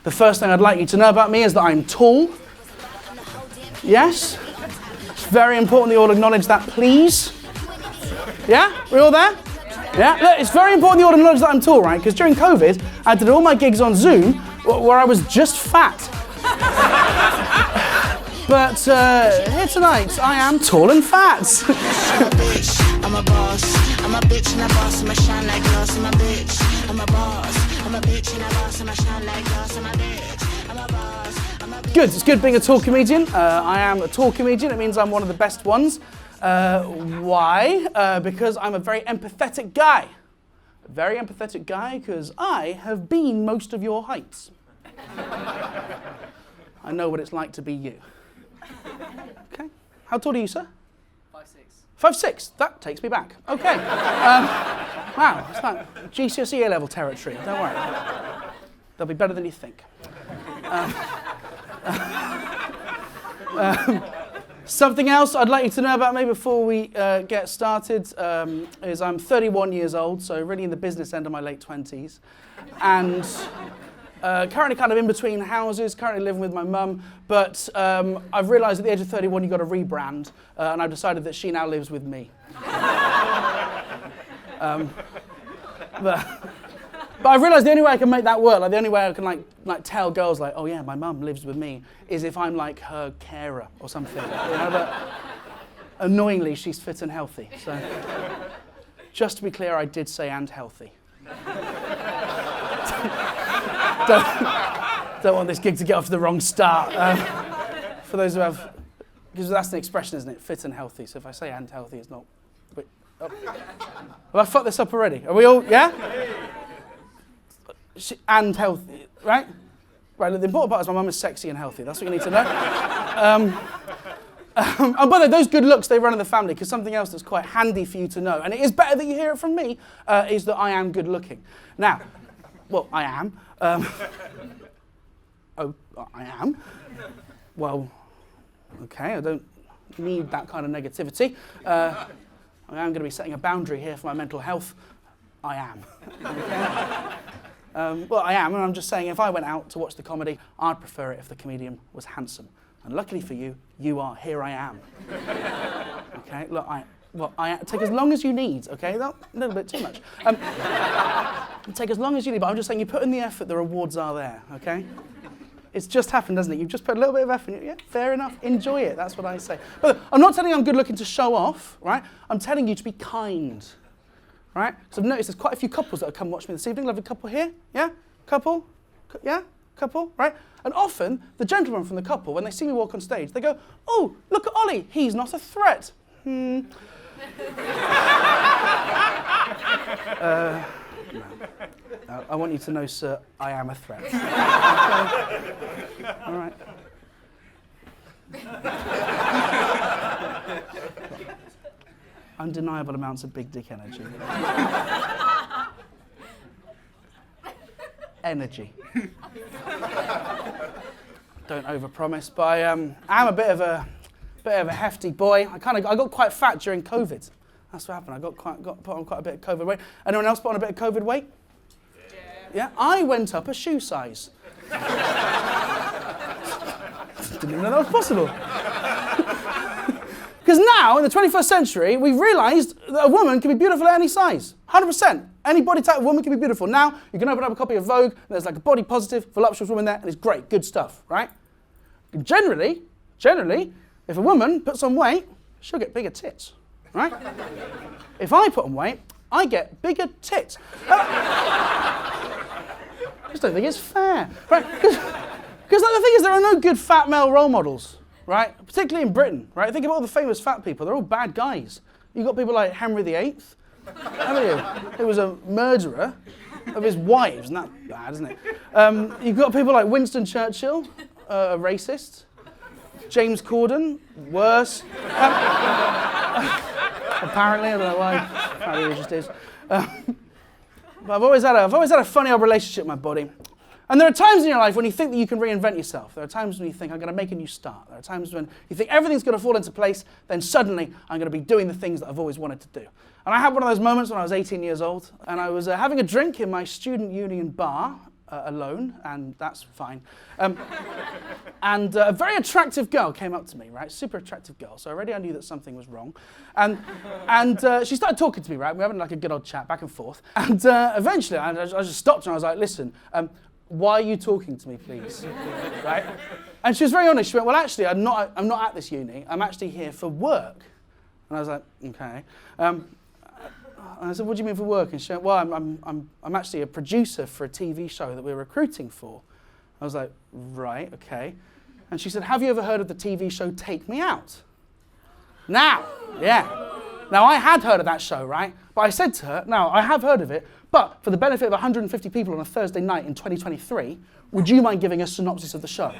The first thing I'd like you to know about me is that I'm tall. Yes? It's very important that you all acknowledge that, please. Yeah? We all there? Yeah? Look, it's very important that you all acknowledge that I'm tall, right? Because during COVID, I did all my gigs on Zoom where I was just fat. But here tonight, I am tall and fat. I'm a boss. I'm a bitch and a boss. I'm a shine like glass. I'm a bitch. I'm a boss. I'm a bitch and a boss. I'm a shine like glass. I'm a bitch. I'm a boss. Good. It's good being a tall comedian. I am a tall comedian. It means I'm one of the best ones. Why? Because I'm a very empathetic guy. A very empathetic guy because I have been most of your heights. I know what it's like to be you. Okay. How tall are you, sir? 5'6". 5'6". That takes me back. Okay. Wow, it's like GCSE A-level territory. Don't worry. They'll be better than you think. Something else I'd like you to know about me before we get started is I'm 31 years old, so really in the business end of my late 20s. And currently kind of in between houses, currently living with my mum, but I've realised at the age of 31 you've got to rebrand, and I've decided that she now lives with me. But I've realised the only way I can make that work, like the only way I can like tell girls like, oh yeah, my mum lives with me, is if I'm like her carer or something. You know, but annoyingly, she's fit and healthy. So just to be clear, I did say and healthy. Don't want this gig to get off to the wrong start. For those who have, because that's an expression, isn't it? Fit and healthy. So if I say and healthy, it's not. Wait, oh. Have I fucked this up already? Are we all, yeah? And healthy, right? Right, the important part is my mum is sexy and healthy. That's what you need to know. And by the way, those good looks, they run in the family, because something else that's quite handy for you to know, and it is better that you hear it from me, is that I am good looking. Now, well, I am. Oh, I am. Well, okay, I don't need that kind of negativity. I am going to be setting a boundary here for my mental health. I am. Okay? Well, I am, and I'm just saying if I went out to watch the comedy, I'd prefer it if the comedian was handsome. And luckily for you, you are. Here I am. Okay, look, I take as long as you need, okay? Not a little bit too much. Take as long as you need, but I'm just saying you put in the effort, the rewards are there, okay? It's just happened, doesn't it? You've just put a little bit of effort in it. Yeah, fair enough. Enjoy it. That's what I say. But I'm not telling you I'm good looking to show off, right? I'm telling you to be kind, right? Because I've noticed there's quite a few couples that have come watch me this evening. Lovely couple here, yeah? Couple, yeah? Couple, right? And often, the gentlemen from the couple, when they see me walk on stage, they go, oh, look at Ollie. He's not a threat. No. I want you to know, sir, I am a threat. Okay. All right. Undeniable amounts of big dick energy. Energy. Don't overpromise, but I am a bit of a hefty boy. I got quite fat during COVID. That's what happened. I got put on quite a bit of COVID weight. Anyone else put on a bit of COVID weight? Yeah, I went up a shoe size. Didn't even know that was possible. Because now, in the 21st century, we've realised that a woman can be beautiful at any size. 100%. Any body type of woman can be beautiful. Now, you can open up a copy of Vogue, and there's like a body positive, voluptuous woman there, and it's great, good stuff, right? Generally, if a woman puts on weight, she'll get bigger tits, right? If I put on weight, I get bigger tits. I just don't think it's fair, right? Because the thing is, there are no good fat male role models, right? Particularly in Britain, right? Think about all the famous fat people. They're all bad guys. You've got people like Henry VIII, haven't you? Who was a murderer of his wives, and that's bad, isn't it? You've got people like Winston Churchill, a racist. James Corden, worse. Apparently, I don't know why. Apparently, he just is. But I've always had a funny old relationship with my body. And there are times in your life when you think that you can reinvent yourself. There are times when you think, I'm going to make a new start. There are times when you think everything's going to fall into place, then suddenly I'm going to be doing the things that I've always wanted to do. And I had one of those moments when I was 18 years old, and I was having a drink in my student union bar alone, and that's fine. And a very attractive girl came up to me, right? Super attractive girl. So already I knew that something was wrong. And she started talking to me, right? We were having like a good old chat back and forth. And eventually I just stopped her and I was like, listen, why are you talking to me, please? Right? And she was very honest. She went, well, actually, I'm not at this uni. I'm actually here for work. And I was like, okay. And I said, what do you mean for work? And she went, well, I'm actually a producer for a TV show that we're recruiting for. I was like, right, okay. And she said, have you ever heard of the TV show Take Me Out? Now, I had heard of that show, right? But I said to her, no, I have heard of it, but for the benefit of 150 people on a Thursday night in 2023, would you mind giving a synopsis of the show?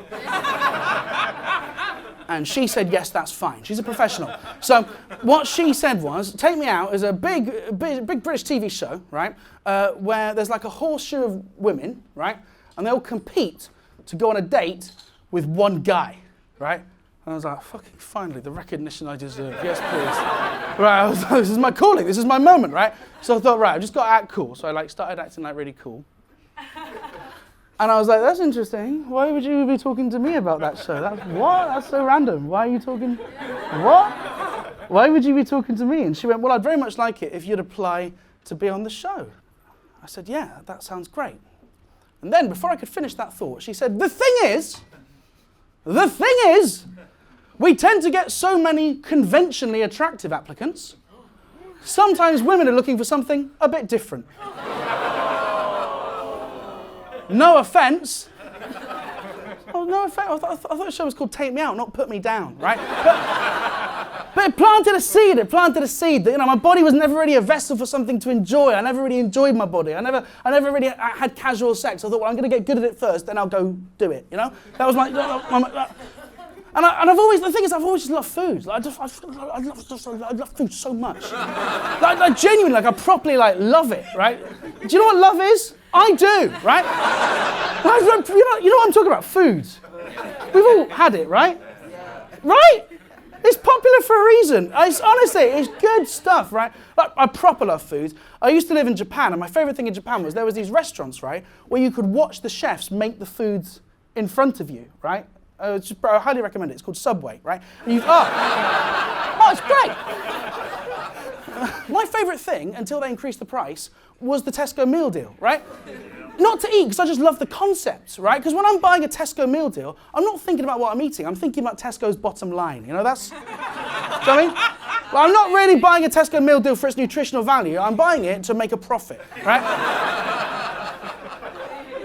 And she said, yes, that's fine. She's a professional. So what she said was, Take Me Out is a big British TV show, right, where there's like a horseshoe of women, right, and they all compete to go on a date with one guy, right? And I was like, fucking finally, the recognition I deserve. Yes, please. Right, I was like, this is my calling. This is my moment, right? So I thought, right, I've just got to act cool. So I started acting like really cool. And I was like, that's interesting. Why would you be talking to me about that show? That's so random. Why are you talking? What? Why would you be talking to me? And she went, well, I'd very much like it if you'd apply to be on the show. I said, yeah, that sounds great. And then before I could finish that thought, she said, the thing is, we tend to get so many conventionally attractive applicants. Sometimes women are looking for something a bit different. No offense. Oh, no offense. I thought the show was called Take Me Out, not Put Me Down, right? But it planted a seed. It planted a seed that, my body was never really a vessel for something to enjoy. I never really enjoyed my body. I never really had casual sex. I thought, well, I'm going to get good at it first, then I'll go do it, That was my and I've always just loved food. Like, I love food so much. Like genuinely, I properly love it, right? Do you know what love is? I do, right? You know what I'm talking about? Food. We've all had it, right? Right? It's popular for a reason. Honestly, it's good stuff, right? I proper love food. I used to live in Japan, and my favorite thing in Japan was there was these restaurants, right, where you could watch the chefs make the foods in front of you, right? I highly recommend it. It's called Subway, right? And it's great. My favourite thing, until they increased the price, was the Tesco meal deal, right? Not to eat, because I just love the concept, right? Because when I'm buying a Tesco meal deal, I'm not thinking about what I'm eating. I'm thinking about Tesco's bottom line. That's... Do you know what I mean? Well, I'm not really buying a Tesco meal deal for its nutritional value. I'm buying it to make a profit, right?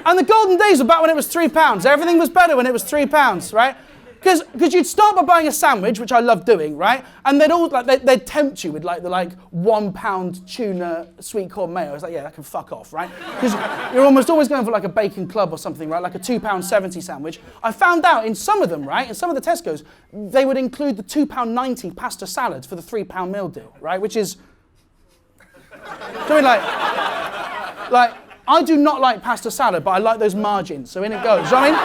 And the golden days were back when it was £3. Everything was better when it was £3, right? Because you'd start by buying a sandwich, which I love doing, right? And they'd tempt you with the £1 tuna sweet corn mayo. It's like, yeah, that can fuck off, right? Because you're almost always going for a bacon club or something, right? Like a £2.70 sandwich. I found out in some of them, right? In some of the Tesco's, they would include the £2.90 pasta salad for the £3 meal deal, right? Which is, I do not like pasta salad, but I like those margins, so in it goes. You know what I mean?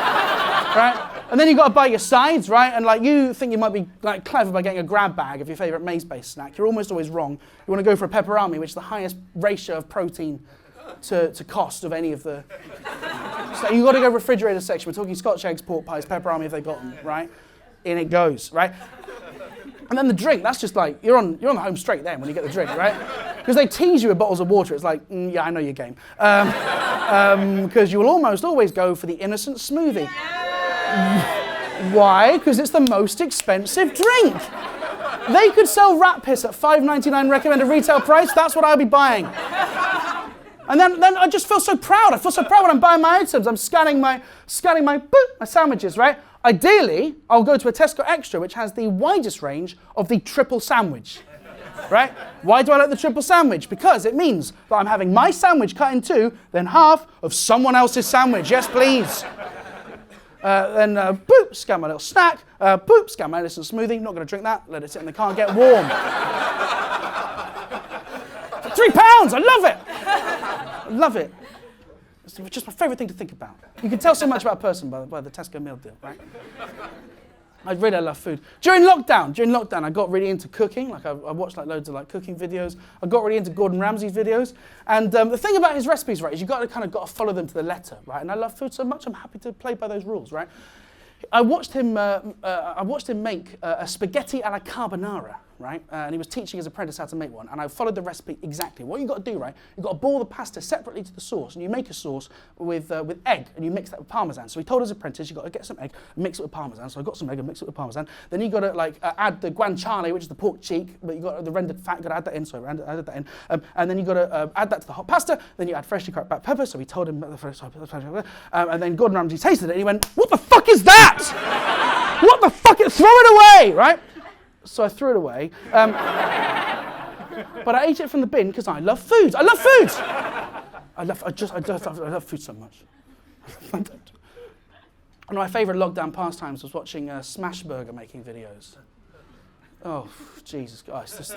Right? And then you've got to buy your sides, right? And you think you might be clever by getting a grab bag of your favourite maize-based snack. You're almost always wrong. You want to go for a pepperami, which is the highest ratio of protein to cost of any of the... So you've got to go refrigerator section. We're talking Scotch eggs, pork pies, pepperami if they've got them, right? In it goes, right? And then the drink, that's just you're on the home straight then when you get the drink, right? Because they tease you with bottles of water. It's yeah, I know your game. Because you will almost always go for the innocent smoothie. Why? Because it's the most expensive drink. They could sell rat piss at $5.99 recommended retail price. That's what I'll be buying. And then I just feel so proud. I feel so proud when I'm buying my items. I'm scanning my sandwiches, right? Ideally, I'll go to a Tesco Extra, which has the widest range of the triple sandwich, right? Why do I like the triple sandwich? Because it means that I'm having my sandwich cut in two, then half of someone else's sandwich. Yes, please. Then, boop, scan my little snack. Boop, scan my innocent smoothie. Not going to drink that. Let it sit in the car and get warm. £3! I love it! I love it. It's just my favourite thing to think about. You can tell so much about a person by the Tesco meal deal, right? I really love food. During lockdown, I got really into cooking. Like I watched like loads of like cooking videos. I got really into Gordon Ramsay's videos. And the thing about his recipes, right, is you got to follow them to the letter, right? And I love food so much, I'm happy to play by those rules, right? I watched him make a spaghetti alla carbonara, right? And he was teaching his apprentice how to make one. And I followed the recipe exactly. What you got to do, right? You've got to boil the pasta separately to the sauce, and you make a sauce with egg, and you mix that with parmesan. So he told his apprentice, you've got to get some egg and mix it with parmesan. So I got some egg and mix it with parmesan. Then you got to add the guanciale, which is the pork cheek, but you got the rendered fat. You got to add that in. So I added that in, and then you got to add that to the hot pasta. Then you add freshly cracked black pepper. So he told him about the fresh pepper, and then Gordon Ramsay tasted it, and he went, "What the fuck is that? What the fuck? Throw it away!" Right? So I threw it away. But I ate it from the bin because I love food. I love food. I love food so much. One of my favourite lockdown pastimes was watching smash burger making videos. Oh, Jesus Christ. This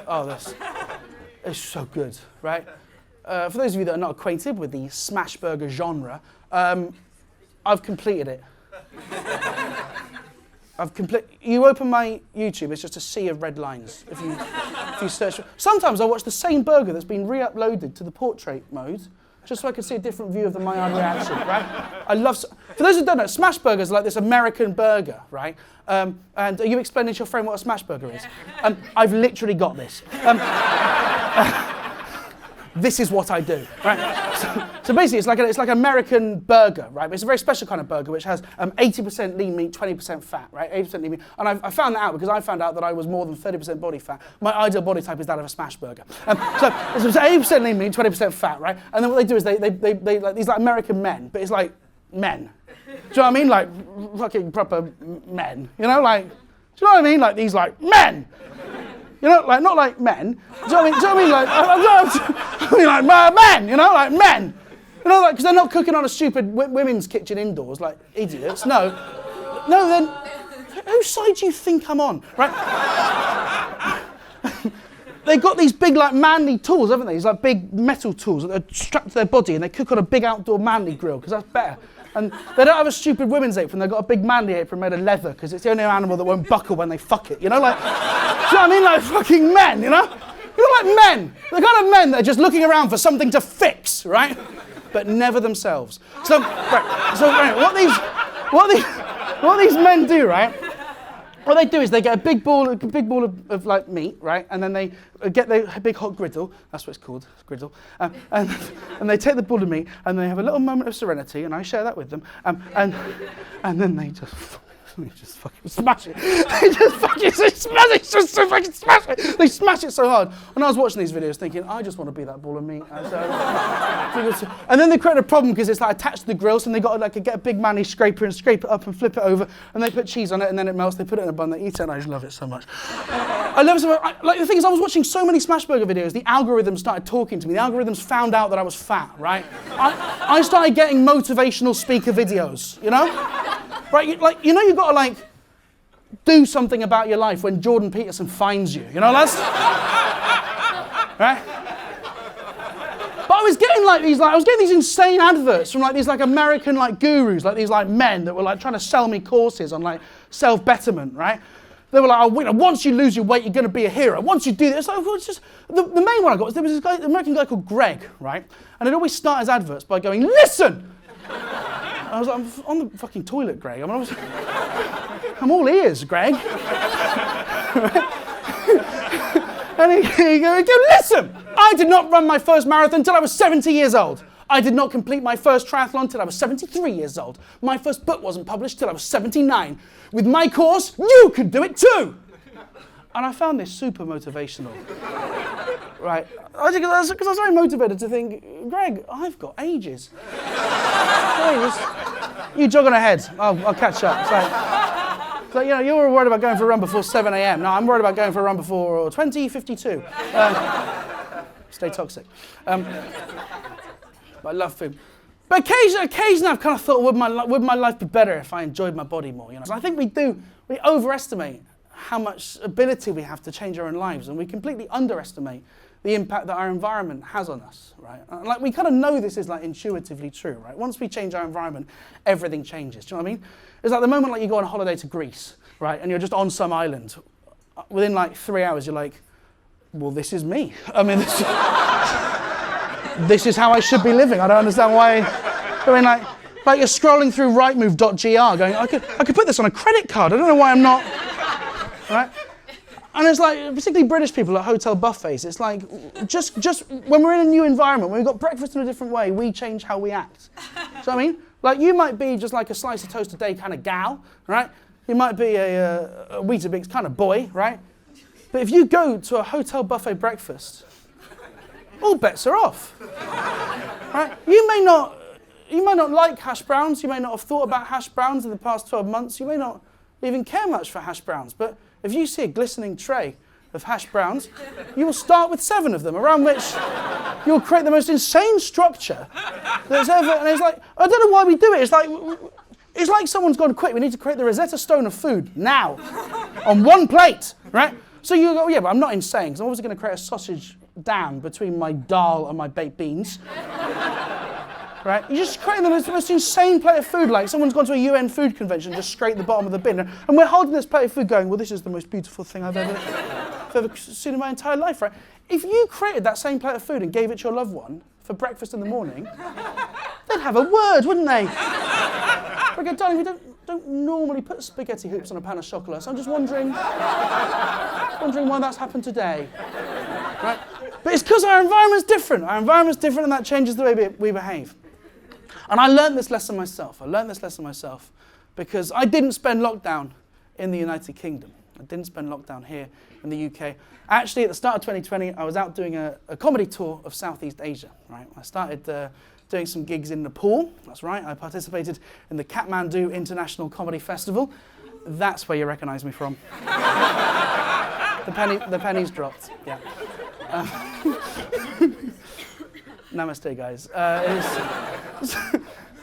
it's so good, right? For those of you that are not acquainted with the smash burger genre, I've completed it. You open my YouTube, it's just a sea of red lines. If you search for, sometimes I watch the same burger that's been re-uploaded to the portrait mode, just so I can see a different view of the Maillard reaction, right? For those who don't know, smash burgers are like this American burger, right? And are you explaining to your friend what a smash burger is? I've literally got this. This is what I do, right? So basically, it's like an American burger, right? But it's a very special kind of burger which has 80% lean meat, 20% fat, right? 80% lean meat. And I found that out because I found out that I was more than 30% body fat. My ideal body type is that of a smash burger. So it's 80% lean meat, 20% fat, right? And then what they do is they like these like American men, but it's like men. Do you know what I mean? Like fucking proper men. You know, like, do you know what I mean? Like these like men. You know, like not like men. Do you know what I mean? Do you know what I mean? Like I mean like men. You know, like men. You know, like because they're not cooking on a stupid women's kitchen indoors like idiots. No. Then whose side do you think I'm on, right? They've got these big like manly tools, haven't they? These like big metal tools that are strapped to their body, and they cook on a big outdoor manly grill because that's better. And they don't have a stupid women's apron. They've got a big manly apron made of leather because it's the only animal that won't buckle when they fuck it. You know, like, do you know what I mean? Like fucking men, you know? You know, like men. The kind of men that are just looking around for something to fix, right? But never themselves. So what these men do, right? What they do is they get a big ball of like meat, right? And then they get their big hot griddle. That's what it's called, griddle. And they take the ball of meat and they have a little moment of serenity, and I share that with them. And then they just fucking smash it. They just fucking smash it. Just so fucking smash it. They smash it so hard. And I was watching these videos thinking, I just want to be that ball of meat. And then they create a problem because it's like attached to the grill, so they got to like get a big manly scraper and scrape it up and flip it over, and they put cheese on it, and then it melts. They put it in a bun, they eat it, and I just love it so much. I love it so much. Like the thing is, I was watching so many smash burger videos. The algorithms started talking to me. The algorithms found out that I was fat, right? I started getting motivational speaker videos. You know. Right, you know you've got to like do something about your life when Jordan Peterson finds you. You know, that's right. But I was getting these insane adverts from like these like American like gurus, like these like men that were like trying to sell me courses on like self-betterment, right? They were like, oh, you know, once you lose your weight, you're going to be a hero. Once you do this, like, well, it's just the main one I got was there was this guy, an American guy called Greg, right? And he'd always start his adverts by going, "Listen." I was like, I'm on the fucking toilet, Greg. I'm all ears, Greg. And he go, listen, I did not run my first marathon until I was 70 years old. I did not complete my first triathlon until I was 73 years old. My first book wasn't published till I was 79. With my course, you could do it too. And I found this super motivational. Right, because I was very motivated to think, Greg, I've got ages. You jog on ahead, I'll catch up. It's like, you know, you were worried about going for a run before 7 a.m. No, I'm worried about going for a run before 20:52. Stay toxic. But I love food. But occasionally I've kind of thought, would my life be better if I enjoyed my body more? You know, so I think we overestimate how much ability we have to change our own lives, and we completely underestimate the impact that our environment has on us, right? And like we kind of know this is like intuitively true, right? Once we change our environment, everything changes. Do you know what I mean? It's like the moment like you go on a holiday to Greece, right? And you're just on some island. Within like 3 hours, you're like, well, this is me. I mean, this is how I should be living. I don't understand why. I mean, like you're scrolling through rightmove.gr going, I could put this on a credit card. I don't know why I'm not, right? And it's like, particularly British people at hotel buffets, it's like, just when we're in a new environment, when we've got breakfast in a different way, we change how we act. So I mean, like you might be just like a slice of toast a day kind of gal, right? You might be a Weetabix kind of boy, right? But if you go to a hotel buffet breakfast, all bets are off, right? You may not like hash browns, you may not have thought about hash browns in the past 12 months, you may not even care much for hash browns, but if you see a glistening tray of hash browns, you will start with 7 of them, around which you'll create the most insane structure that's ever, and it's like, I don't know why we do it, it's like someone's gone, quick, we need to create the Rosetta Stone of food, now, on one plate, right? So you go, yeah, but I'm not insane, because I'm obviously going to create a sausage dam between my dal and my baked beans. Right? You're just creating the most insane plate of food, like someone's gone to a UN food convention and just scraped the bottom of the bin, and we're holding this plate of food going, well, this is the most beautiful thing I've ever seen in my entire life, right? If you created that same plate of food and gave it to your loved one for breakfast in the morning, they'd have a word, wouldn't they? Like, darling, we don't normally put spaghetti hoops on a pan of chocolate, so I'm just wondering why that's happened today, right? But it's because our environment's different. Our environment's different, and that changes the way we behave. And I learned this lesson myself. Because I didn't spend lockdown in the United Kingdom. I didn't spend lockdown here in the UK. Actually, at the start of 2020, I was out doing a comedy tour of Southeast Asia, right? I started doing some gigs in Nepal. That's right. I participated in the Kathmandu International Comedy Festival. That's where you recognize me from. The pennies dropped, yeah. Namaste, guys.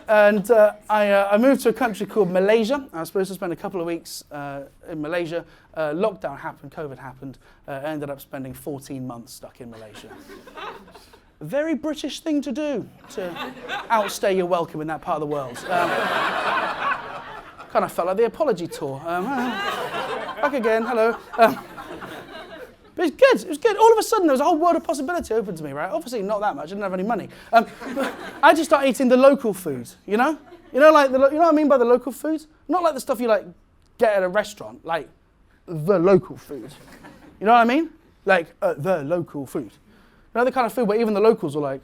I moved to a country called Malaysia. I was supposed to spend a couple of weeks in Malaysia. Lockdown happened, COVID happened. I ended up spending 14 months stuck in Malaysia. A very British thing to do, to outstay your welcome in that part of the world. Kind of felt like the apology tour. Back again, hello. But it was good. All of a sudden, there was a whole world of possibility open to me, right? Obviously, not that much. I didn't have any money. But I just started eating the local food, you know? You know what I mean by the local food? Not like the stuff you like get at a restaurant, like the local food. You know what I mean? Like the local food. You know the kind of food where even the locals are like,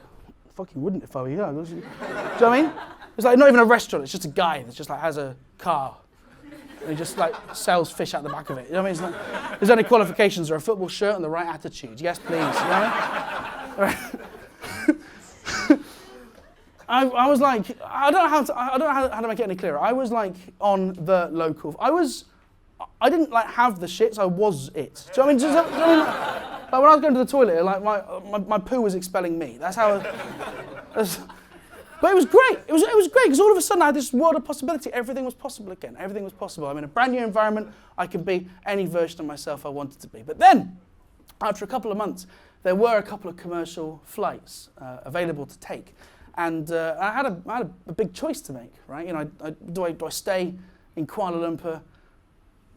fucking wouldn't if I were you. Do you know what I mean? It's like not even a restaurant. It's just a guy that just like has a car. And he just like sells fish out the back of it. You know what I mean? It's like, his only qualifications are a football shirt and the right attitude. Yes, please. You know what I mean? I was like, I don't know how to make it any clearer. I was like on the local. I didn't like have the shits. I was it. Do you know what I mean? Like when I was going to the toilet, like my poo was expelling me. That's how. But it was great. It was great because all of a sudden I had this world of possibility. Everything was possible again. Everything was possible. I'm in a brand new environment. I could be any version of myself I wanted to be. But then, after a couple of months, there were a couple of commercial flights available to take, and I had a big choice to make. Right? You know, do I stay in Kuala Lumpur,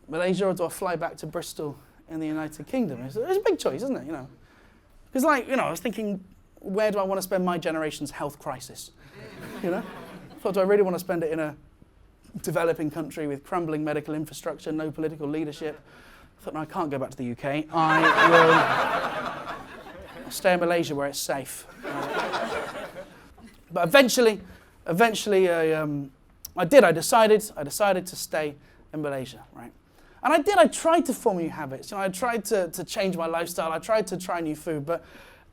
Malaysia, or do I fly back to Bristol in the United Kingdom? It's a big choice, isn't it? You know, because I was thinking, where do I want to spend my generation's health crisis? You know? So do I really want to spend it in a developing country with crumbling medical infrastructure, no political leadership? I thought, no, I can't go back to the UK. I will stay in Malaysia where it's safe. But eventually I did. I decided to stay in Malaysia, right? And I tried to form new habits. You know, I tried to change my lifestyle. I tried to try new food, but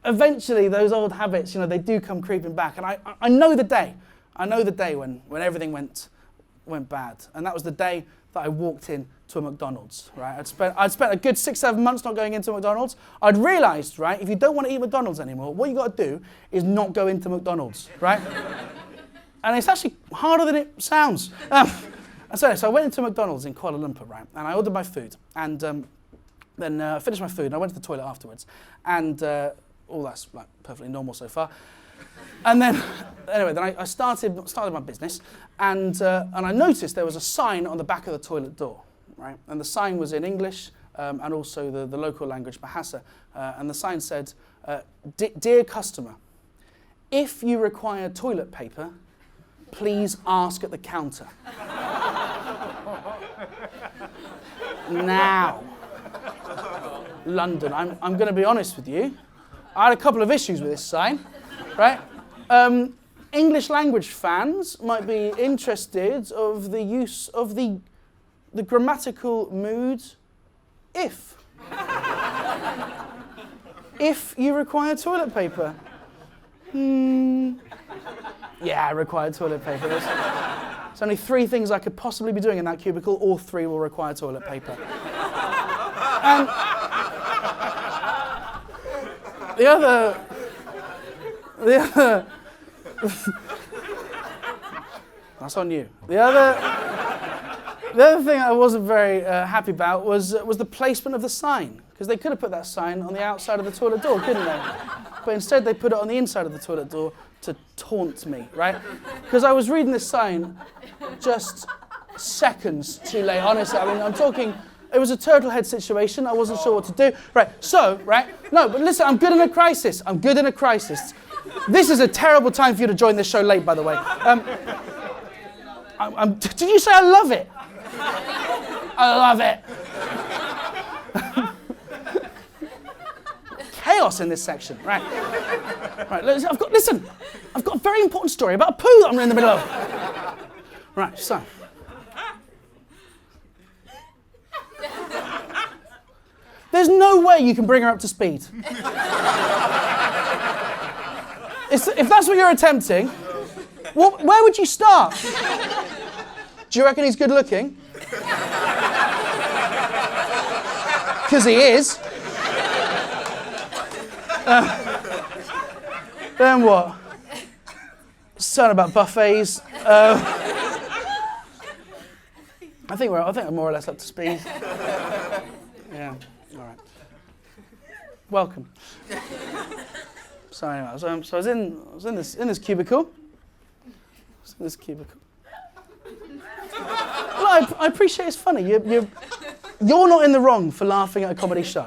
eventually those old habits, you know, they do come creeping back. And I know the day. I know the day when everything went bad. And that was the day that I walked in to a McDonald's, right? I'd spent a good 6-7 months not going into McDonald's. I'd realized, right, if you don't want to eat McDonald's anymore, what you got to do is not go into McDonald's, right? And it's actually harder than it sounds. So I went into McDonald's in Kuala Lumpur, right? And I ordered my food. And then I finished my food and I went to the toilet afterwards. And all that's like perfectly normal so far. And then, anyway, then I started my business, and I noticed there was a sign on the back of the toilet door, right? And the sign was in English and also the local language, Bahasa. And the sign said, "Dear customer, if you require toilet paper, please ask at the counter." Now, London, I'm going to be honest with you. I had a couple of issues with this sign, right? English language fans might be interested of the use of the grammatical mood if. If you require toilet paper. Yeah, I require toilet paper. There's only 3 things I could possibly be doing in that cubicle. All 3 will require toilet paper. And the other that's on you. The other thing I wasn't very happy about was the placement of the sign, because they could have put that sign on the outside of the toilet door, couldn't they? But instead they put it on the inside of the toilet door to taunt me, right? Because I was reading this sign just seconds too late, honestly. I mean, I'm talking, it was a turtle head situation. I wasn't sure what to do. Right, so, right, no, but listen, I'm good in a crisis. I'm good in a crisis. This is a terrible time for you to join this show late, by the way. Did you say I love it? I love it. Chaos in this section, right? Right, listen, I've got a very important story about a poo that I'm in the middle of. Right, so. There's no way you can bring her up to speed. If that's what you're attempting, where would you start? Do you reckon he's good looking? Because he is. Then what? Something about buffets. I think I'm more or less up to speed. Yeah. All right. Welcome. So anyway, so I was in this cubicle. Well, I appreciate it's funny. You're not in the wrong for laughing at a comedy show.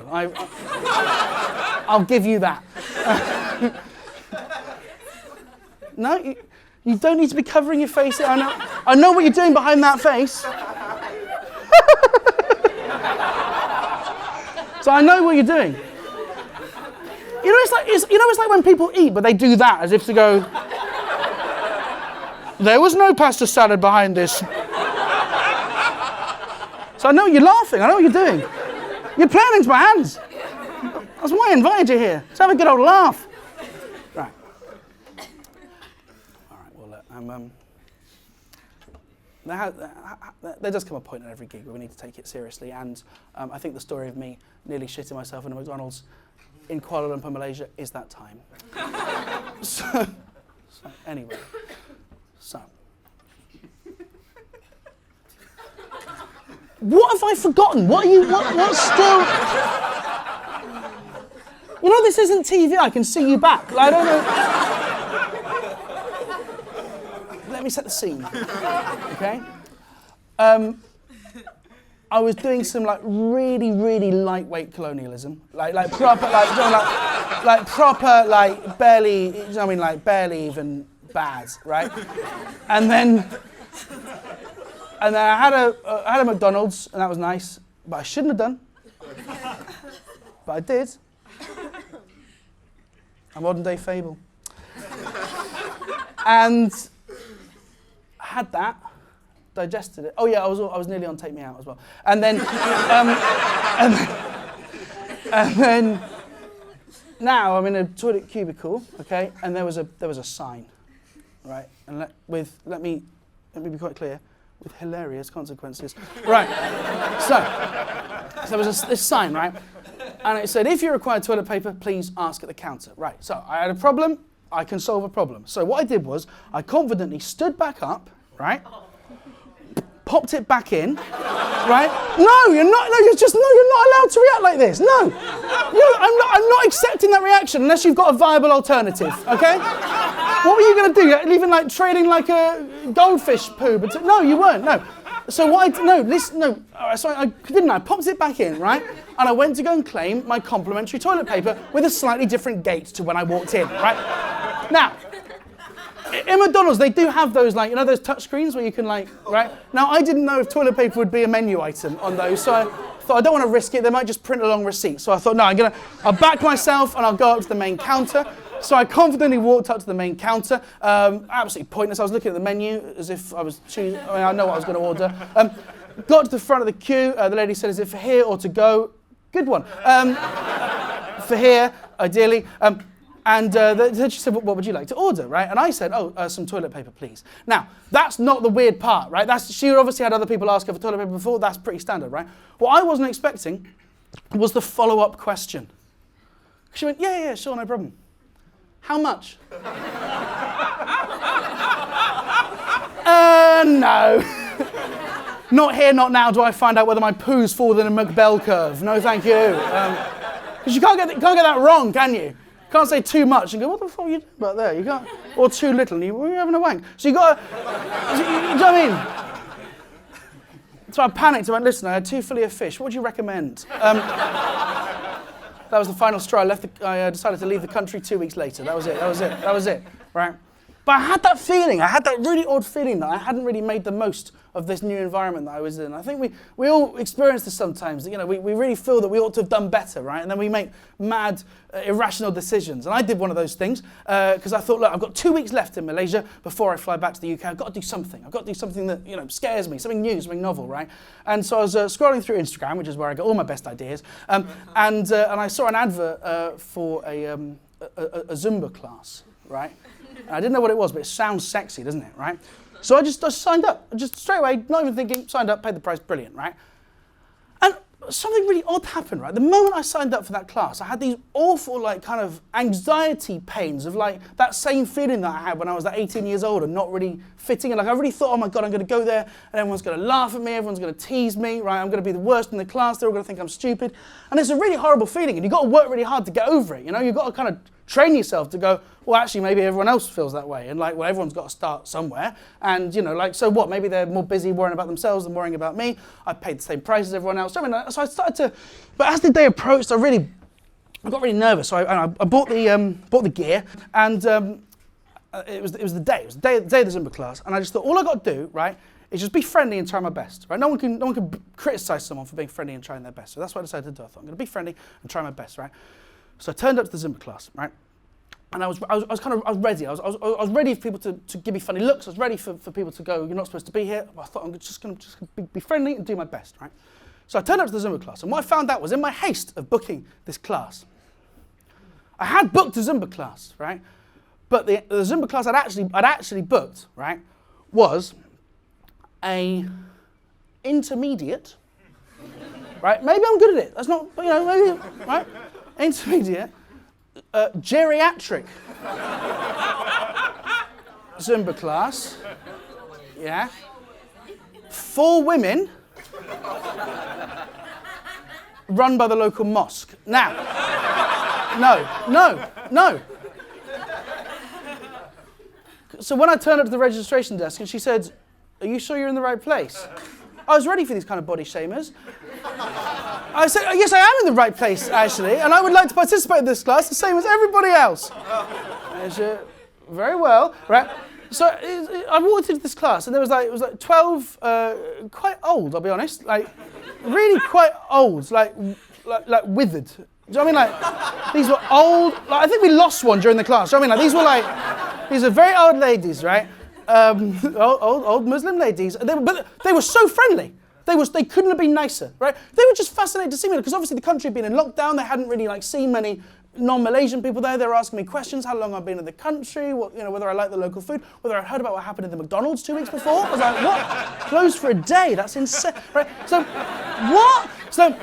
I'll give you that. No, you don't need to be covering your face. I know what you're doing behind that face. So I know what you're doing. It's like when people eat, but they do that as if to go, there was no pasta salad behind this. So I know you're laughing. I know what you're doing. You're playing into my hands. That's why I invited you here. Let's have a good old laugh. Right. All right, well, there does come a point at every gig where we need to take it seriously, and I think the story of me nearly shitting myself in a McDonald's in Kuala Lumpur, Malaysia, is that time. So anyway, what have I forgotten? What's still? You know, this isn't TV. I can see you back. I don't know. Let me set the scene. Okay. I was doing some really, really lightweight colonialism, proper, barely, you know what I mean, barely even bad, right? And then I had a McDonald's, and that was nice, but I shouldn't have done. But I did. A modern day fable. And I had that. Digested it. Oh yeah, I was nearly on Take Me Out as well. And then, and then, now I'm in a toilet cubicle, okay, and there was a sign, right? And let me be quite clear, with hilarious consequences, right? So there was this sign, right, and it said, if you require toilet paper, please ask at the counter, right? So I had a problem. I can solve a problem. So what I did was I confidently stood back up, right? Popped it back in, right? No, you're not allowed to react like this, no. I'm not accepting that reaction unless you've got a viable alternative, okay? What were you going to do? Even like trading like a goldfish poo? But no, you weren't, no. So what I popped it back in, right? And I went to go and claim my complimentary toilet paper with a slightly different gate to when I walked in, right? Now, in McDonald's, they do have those, like, you know, those touch screens where you can, like, right? Now, I didn't know if toilet paper would be a menu item on those, so I thought, I don't want to risk it. They might just print a long receipt. So I thought, no, I'll back myself and I'll go up to the main counter. So I confidently walked up to the main counter. Absolutely pointless. I was looking at the menu as if I was choosing. I mean, I know what I was going to order. Got to the front of the queue. The lady said, is it for here or to go? Good one. For here, ideally. And then she said, what would you like to order, right? And I said, some toilet paper, please. Now, that's not the weird part, right? She obviously had other people ask her for toilet paper before. That's pretty standard, right? What I wasn't expecting was the follow-up question. She went, yeah, sure, no problem. How much? No. Not here, not now do I find out whether my poo's fallen in a McBell curve. No, thank you. Because you can't get that wrong, can you? You can't say too much and go, what the fuck are you doing about there? You can't, or too little, and you're having a wank. So you got to, you know what I mean? So I panicked. I went, listen, I had 2 fillet of fish. What would you recommend? That was the final straw. I decided to leave the country 2 weeks later. That was it, right? But I had that feeling. I had that really odd feeling that I hadn't really made the most of this new environment that I was in. I think we all experience this sometimes. You know, we really feel that we ought to have done better, right? And then we make mad, irrational decisions. And I did one of those things because I thought, look, I've got 2 weeks left in Malaysia before I fly back to the UK. I've got to do something. I've got to do something that, you know, scares me, something new, something novel, right? And so I was scrolling through Instagram, which is where I get all my best ideas, and I saw an advert for a Zumba class, right? I didn't know what it was, but it sounds sexy, doesn't it, right? So I just signed up, just straight away, not even thinking, signed up, paid the price, brilliant, right? And something really odd happened, right? The moment I signed up for that class, I had these awful, like, kind of anxiety pains of, like, that same feeling that I had when I was, like, 18 years old and not really fitting in. Like, I really thought, oh my God, I'm going to go there and everyone's going to laugh at me, everyone's going to tease me, right? I'm going to be the worst in the class, they're all going to think I'm stupid. And it's a really horrible feeling, and you've got to work really hard to get over it, you know? You've got to kind of train yourself to go, well, actually, maybe everyone else feels that way. And like, well, everyone's got to start somewhere. And, you know, like, so what? Maybe they're more busy worrying about themselves than worrying about me. I paid the same price as everyone else. So I started to, but as the day approached, I got really nervous. So I bought the gear, and it was the day. It was the day of the Zumba class. And I just thought, all I got to do, right, is just be friendly and try my best, right? No one can criticize someone for being friendly and trying their best. So that's what I decided to do. I thought, I'm going to be friendly and try my best, right? So I turned up to the Zumba class, right? And I was ready. I was ready for people to give me funny looks. I was ready for people to go, you're not supposed to be here. I thought, I'm just going to be friendly and do my best, right? So I turned up to the Zumba class, and what I found out was, in my haste of booking this class, I had booked a Zumba class, right? But the Zumba class I'd actually booked, right, was a intermediate, right? Maybe I'm good at it. That's not, you know, maybe, right? Intermediate, geriatric Zumba class, yeah, for women, run by the local mosque. Now, no. So when I turned up to the registration desk and she said, are you sure you're in the right place? I was ready for these kind of body shamers. I said, yes, I am in the right place, actually, and I would like to participate in this class the same as everybody else. And she, very well, right? So I walked into this class, and it was like 12, quite old, I'll be honest, like really quite old, like withered. Do you know what I mean? Like, these were old, like, I think we lost one during the class. Do you know what I mean? Like, these are very old ladies, right? Old Muslim ladies. But they were so friendly. They couldn't have been nicer, right? They were just fascinated to see me, because obviously the country had been in lockdown. They hadn't really like seen many non-Malaysian people there. They were asking me questions, how long I've been in the country, what, you know, whether I like the local food, whether I'd heard about what happened in the McDonald's 2 weeks before. I was like, what? Closed for a day? That's insane, right? So, what? So,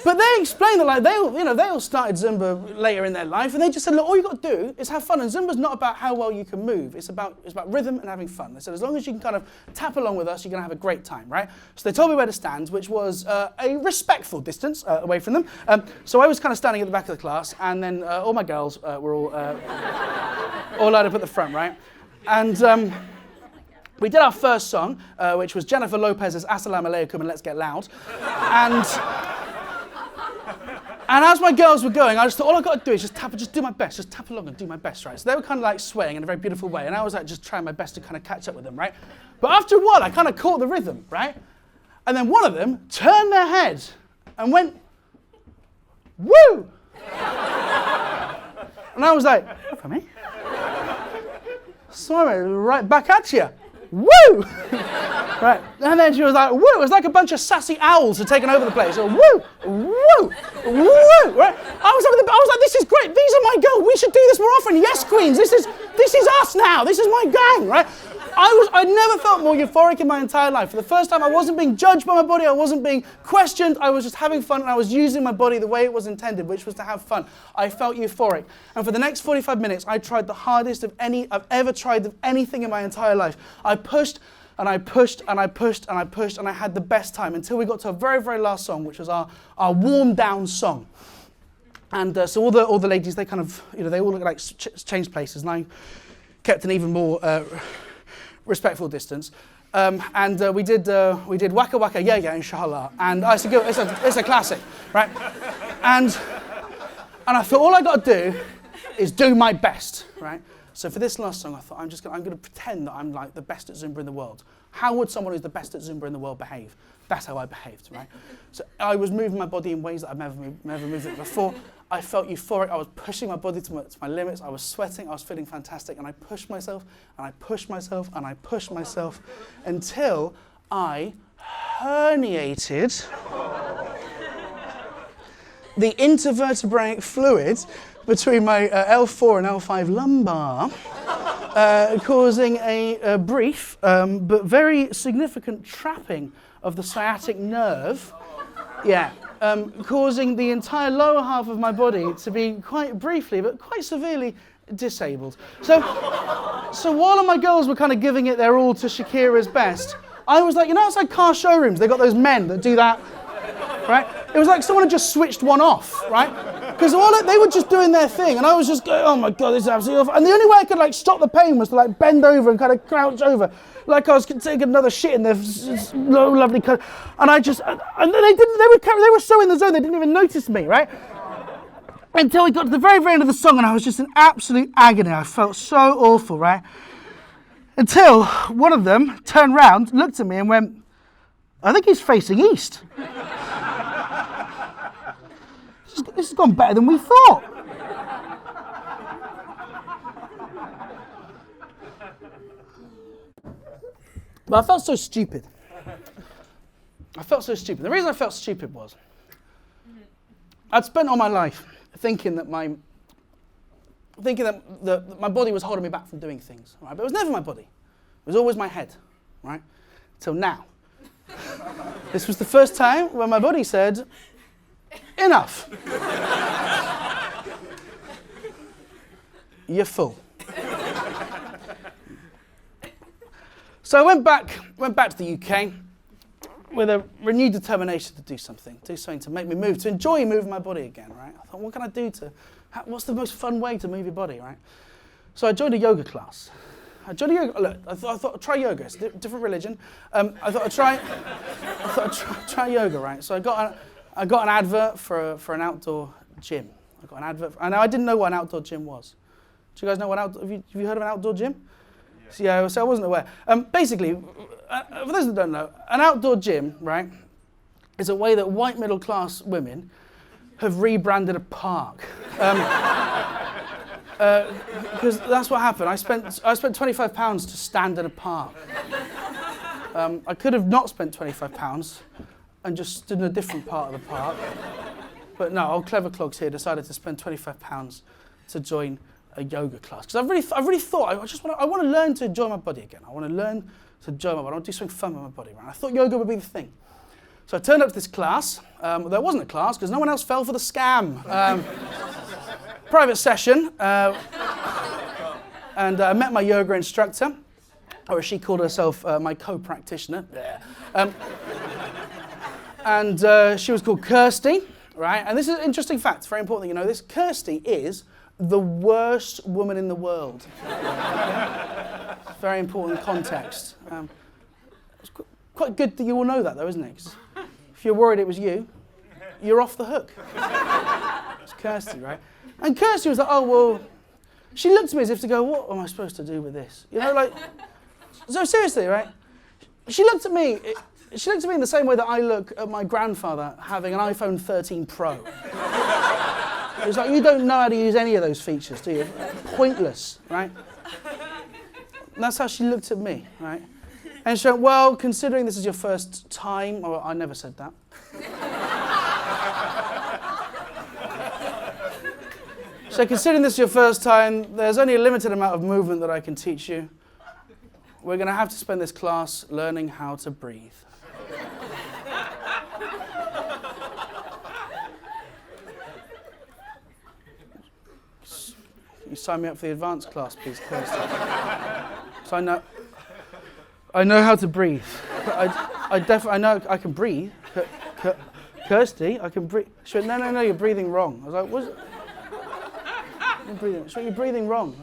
But they explained that like they all started Zumba later in their life, and they just said, look, all you got to do is have fun. And Zumba's not about how well you can move. It's about rhythm and having fun. They said, as long as you can kind of tap along with us, you're going to have a great time, right? So they told me where to stand, which was a respectful distance away from them. So I was kind of standing at the back of the class, and then all my girls were all lined up at the front, right? And we did our first song, which was Jennifer Lopez's Assalamu Alaikum and Let's Get Loud. And as my girls were going, I just thought, all I've got to do is just do my best, just tap along and do my best, right? So they were kind of like swaying in a very beautiful way, and I was like just trying my best to kind of catch up with them, right? But after a while, I kind of caught the rhythm, right? And then one of them turned their head and went, woo! And I was like, for me? Sorry, right back at you. Woo! Right, and then she was like, woo! It was like a bunch of sassy owls had taken over the place. So, woo! Woo! Woo! Right? I was like, this is great. These are my girls. We should do this more often. Yes, queens. This is us now. This is my gang, right? I never felt more euphoric in my entire life. For the first time, I wasn't being judged by my body. I wasn't being questioned. I was just having fun, and I was using my body the way it was intended, which was to have fun. I felt euphoric. And for the next 45 minutes, I tried the hardest I've ever tried of anything in my entire life. I pushed, and I pushed, and I pushed, and I pushed, and I had the best time until we got to a very, very last song, which was our warm-down song. And so all the ladies, they kind of, they all like changed places, and I kept an even more respectful distance, and we did Waka Waka Yeah Yeah Inshallah, and I said, it's a classic, right? And I thought all I got to do is do my best, right? So for this last song, I thought I'm going to pretend that I'm like the best at Zumba in the world. How would someone who's the best at Zumba in the world behave? That's how I behaved, right? So I was moving my body in ways that I've never moved it before. I felt euphoric. I was pushing my body to my limits. I was sweating. I was feeling fantastic. And I pushed myself, and I pushed myself, and I pushed myself until I herniated the intervertebrate fluid between my L4 and L5 lumbar, causing a brief but very significant trapping of the sciatic nerve. Yeah. Causing the entire lower half of my body to be quite briefly, but quite severely disabled. So while all my girls were kind of giving it their all to Shakira's best, I was like, outside car showrooms, they got those men that do that, right? It was like someone had just switched one off, right? Because they were just doing their thing, and I was just going, oh my God, this is absolutely awful. And the only way I could stop the pain was to bend over and kind of crouch over, like I was taking another shit in their lovely cut. And they were so in the zone, they didn't even notice me, right? Until we got to the very, very end of the song, and I was just in absolute agony. I felt so awful, right? Until one of them turned round, looked at me and went, I think he's facing east. This has gone better than we thought. But I felt so stupid. The reason I felt stupid was I'd spent all my life thinking that my body was holding me back from doing things, right? But it was never my body. It was always my head, right? Till now. This was the first time when my body said, enough. You're full. So I went back to the UK with a renewed determination to do something to make me move, to enjoy moving my body again, right? I thought, what can I do what's the most fun way to move your body, right? So I joined a yoga class. I thought I'd try yoga. It's a different religion. I thought I'd try yoga, right? So I got an advert for an outdoor gym. I got an advert, and I didn't know what an outdoor gym was. Do you guys know what have you heard of an outdoor gym? Yeah, so I wasn't aware. Basically, for those that don't know, an outdoor gym, right, is a way that white middle-class women have rebranded a park. Because that's what happened. I spent £25 to stand in a park. I could have not spent £25 and just stood in a different part of the park. But no, old clever clogs here decided to spend £25 to join a yoga class. Because I really thought I want to learn to enjoy my body again. I want to learn to enjoy my body. I want to do something fun with my body. Right? I thought yoga would be the thing. So I turned up to this class. There wasn't a class because no one else fell for the scam. Private session. And I met my yoga instructor, or as she called herself, my co-practitioner. And she was called Kirsty, right? And this is an interesting fact, very important that you know this. Kirsty is the worst woman in the world. Very important context. It's quite good that you all know that, though, isn't it? 'Cause if you're worried it was you, you're off the hook. It's Kirsty, right? And Kirsty was like, oh, well, she looked at me as if to go, what am I supposed to do with this? You know, like, so seriously, right? She looked at me in the same way that I look at my grandfather having an iPhone 13 Pro. It's like, you don't know how to use any of those features, do you? Pointless, right? And that's how she looked at me, right? And she went, well, considering this is your first time, oh, I never said that. So considering this is your first time, there's only a limited amount of movement that I can teach you. We're going to have to spend this class learning how to breathe. You sign me up for the advanced class, please, Kirsty. So I know how to breathe. I know I can breathe. Kirsty, I can breathe. She went, no, you're breathing wrong. I was like, what's you're breathing wrong.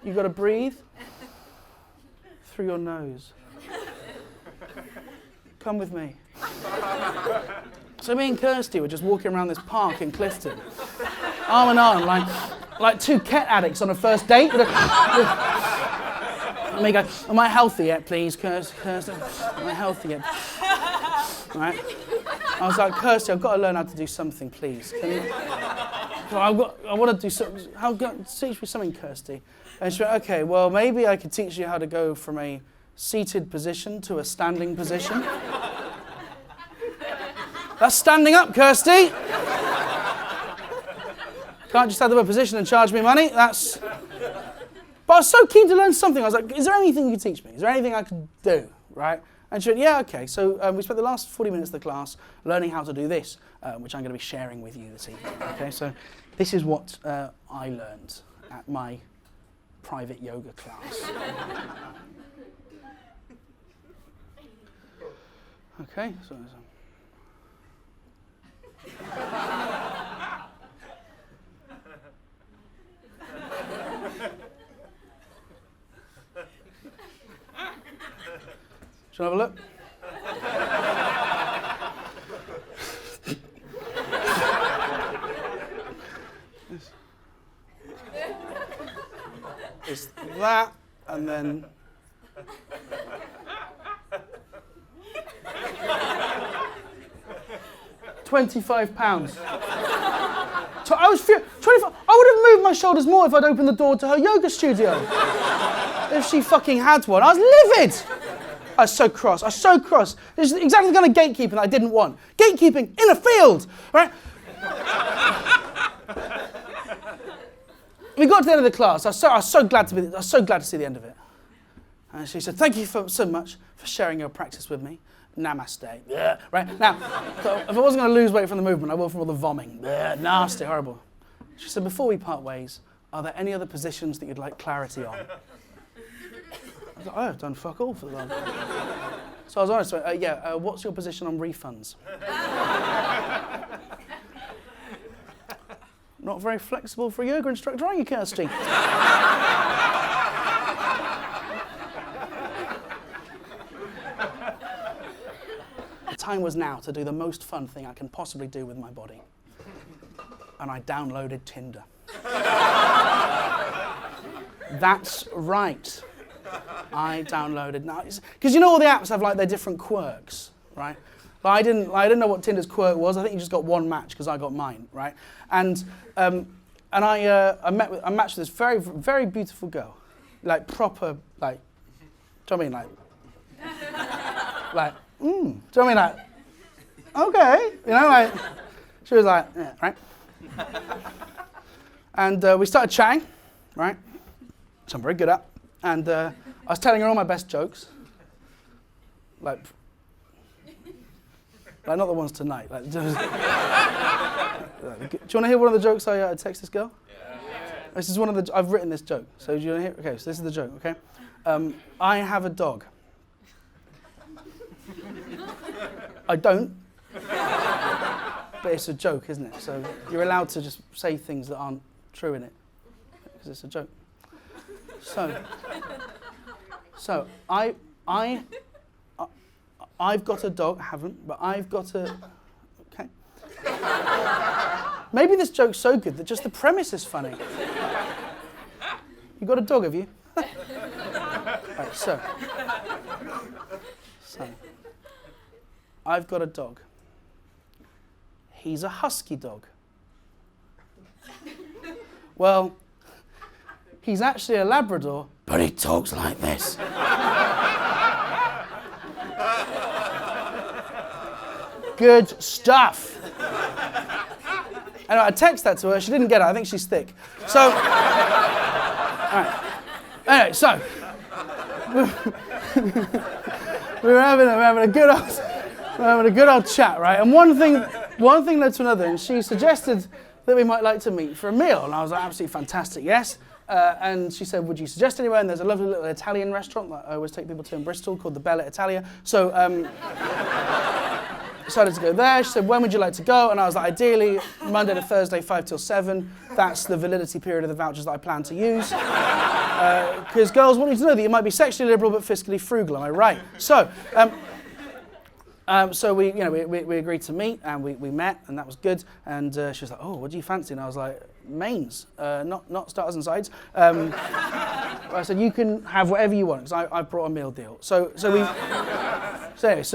You got to breathe through your nose. Come with me. So me and Kirsty were just walking around this park in Clifton, arm in arm, like two ket addicts on a first date. And we go, am I healthy yet, please, Kirsty? Am I healthy yet? Right? I was like, Kirsty, I've got to learn how to do something, please. I want to do something. Teach me something, Kirsty. And she went, okay, well, maybe I could teach you how to go from a seated position to a standing position. That's standing up, Kirsty. Can't just have the position and charge me money. But I was so keen to learn something. I was like, is there anything you could teach me? Is there anything I could do, right? And she went, yeah, okay. So we spent the last 40 minutes of the class learning how to do this, which I'm going to be sharing with you this evening. Okay, so this is what I learned at my private yoga class. Okay, so shall I have a look? It's that, and then £25. So I was 25. I would have moved my shoulders more if I'd opened the door to her yoga studio. If she fucking had one. I was livid. I was so cross. It's exactly the kind of gatekeeping that I didn't want. Gatekeeping in a field, right? We got to the end of the class. I was so glad to see the end of it. And she said, "Thank you so much for sharing your practice with me. Namaste." Yeah, right now, so if I wasn't going to lose weight from the movement, I will from all the vomiting. Yeah, nasty, horrible. She said, "Before we part ways, are there any other positions that you'd like clarity on?" I was like, "Oh, I've done fuck all for the last." So I was honest. What's your position on refunds? Not very flexible for a yoga instructor, are you, Kirsty? The time was now to do the most fun thing I can possibly do with my body. And I downloaded Tinder. That's right. I downloaded now, because you know all the apps have like their different quirks, right? But I didn't know what Tinder's quirk was. I think you just got one match because I got mine, right? And I matched with this very, very beautiful girl, like proper, like, do you know what I mean, do you know what I mean, like, okay, you know, like, she was like, yeah, right? And we started chatting, right? Which I'm very good at. And I was telling her all my best jokes, like, Like, not the ones tonight. Like, just, do you want to hear one of the jokes I text this girl? Yeah. This is one of the, I've written this joke. So do you want to hear? Okay, so this is the joke, okay? I have a dog. I don't. But it's a joke, isn't it? So you're allowed to just say things that aren't true in it. Because it's a joke. So I've got a dog, I haven't, but I've got a, okay. Maybe this joke's so good that just the premise is funny. You got a dog, have you? Right, so, I've got a dog. He's a husky dog. Well, he's actually a Labrador, but he talks like this. Good stuff. Anyway, I texted that to her. She didn't get it. I think she's thick. So, all right. Anyway, so we were having a good old chat, right? And one thing led to another, and she suggested that we might like to meet for a meal, and I was like, absolutely fantastic, yes. And she said, would you suggest anywhere? And there's a lovely little Italian restaurant that I always take people to in Bristol called the Bella Italia. So decided to go there. She said, when would you like to go? And I was like, ideally, Monday to Thursday, 5 till 7. That's the validity period of the vouchers that I plan to use. Because girls want you to know that you might be sexually liberal but fiscally frugal, am I right? So, so we agreed to meet, and we met, and that was good. And she was like, oh, what do you fancy? And I was like, mains, not starters and sides. I said, you can have whatever you want, because I brought a meal deal. So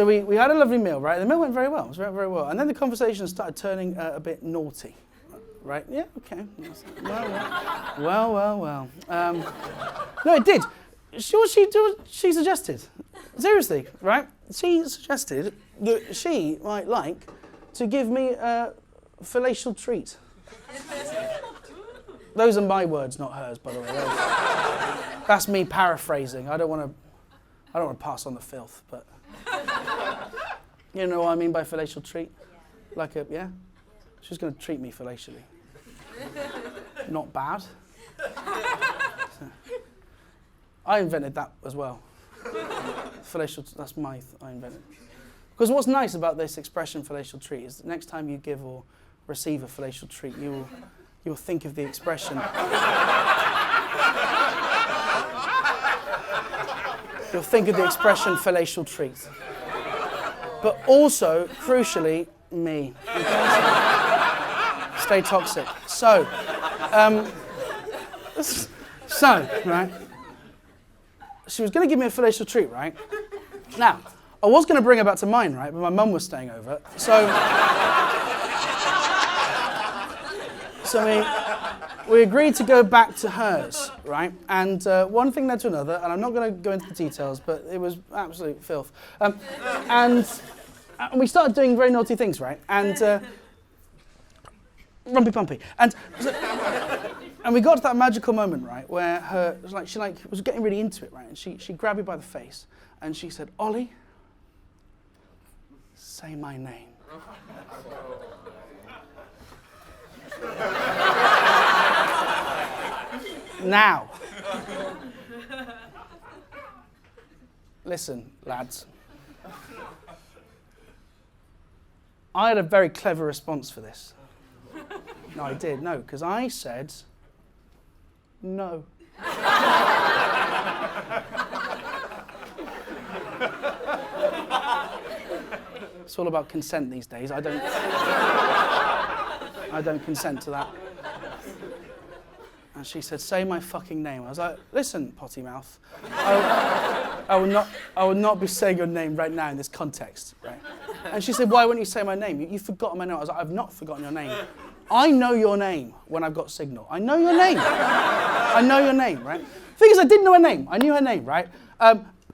we had a lovely meal, right? The meal went very well. It was very, very well. And then the conversation started turning a bit naughty, right? Yeah, okay. Well. No, it did. She suggested. Seriously, right? She suggested that she might like to give me a fallacial treat. Those are my words, not hers, by the way. That's me paraphrasing. I don't want to pass on the filth, but you know what I mean by fallacial treat? Yeah. Like a, yeah? She's going to treat me fallaciously. Not bad. So, I invented that as well. Fallacial, that's I invented. Because what's nice about this expression, fallacial treat, is that next time you give or receive a fallacial treat, you'll think of the expression. You'll think of the expression fallacial treat. But also, crucially, me. Stay toxic. So, right? She was going to give me a fallacial treat, right? Now, I was going to bring her back to mine, right? But my mum was staying over. So we agreed to go back to hers, right? And one thing led to another, and I'm not going to go into the details, but it was absolute filth. And we started doing very naughty things, right? And rumpy-pumpy. And we got to that magical moment, right, where she was getting really into it, right? And she grabbed me by the face, and she said, Ollie, say my name. Now, listen, lads. I had a very clever response for this. No, I did, no, because I said, no. It's all about consent these days. I don't consent to that. And she said, say my fucking name. I was like, listen, potty mouth. I will not be saying your name right now in this context, right? And she said, why wouldn't you say my name? You've forgotten my name. I was like, I've not forgotten your name. I know your name when I've got signal. I know your name. I know your name, right? The thing is, I didn't know her name. I knew her name, right?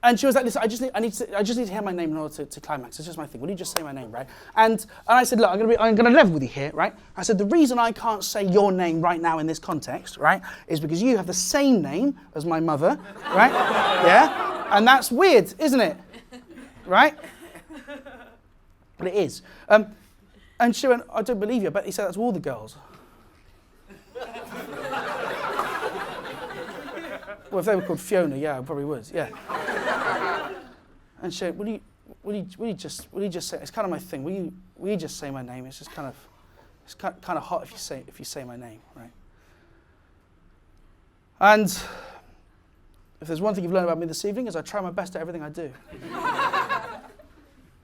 And she was like, listen, I just need to hear my name in order to climax. It's just my thing. Will you just say my name, right? And I said, look, I'm gonna level with you here, right? I said, the reason I can't say your name right now in this context, right, is because you have the same name as my mother, right? Yeah? And that's weird, isn't it? Right? But it is. And she went, I don't believe you. I bet he said that to all the girls. Well, if they were called Fiona, yeah, I probably would, yeah. And she went, will you just say, it's kind of my thing, will you just say my name? It's just kind of hot if you say my name, right? And if there's one thing you've learned about me this evening is I try my best at everything I do.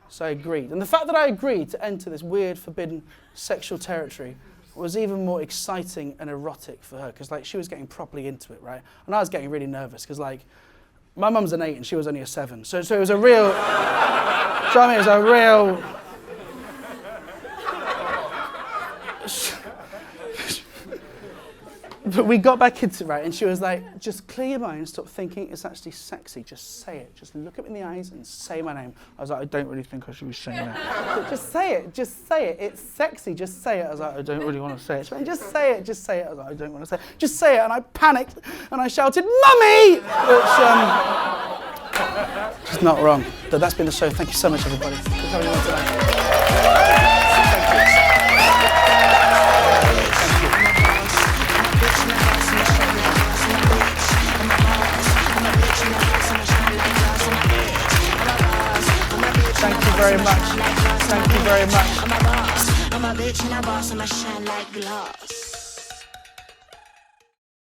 So I agreed. And the fact that I agreed to enter this weird, forbidden sexual territory was even more exciting and erotic for her, because like she was getting properly into it, right? And I was getting really nervous, because like my mum's an 8 and she was only a 7. So it was a real, do you know what I mean? It was a real, but we got back into it, right? And she was like, just clear your mind, stop thinking it's actually sexy. Just say it. Just look at me in the eyes and say my name. I was like, I don't really think I should be saying that. But just say it. Just say it. It's sexy. Just say it. I was like, I don't really want to say it. She went, just say it. Just say it. I was like, I don't want to say it. Just say it. And I panicked and I shouted, Mummy! Which, is not wrong. But that's been the show. Thank you so much, everybody, for coming along tonight. Thank you very much. Thank you very much. I'm a bitch and a boss, I'm a shine like glass.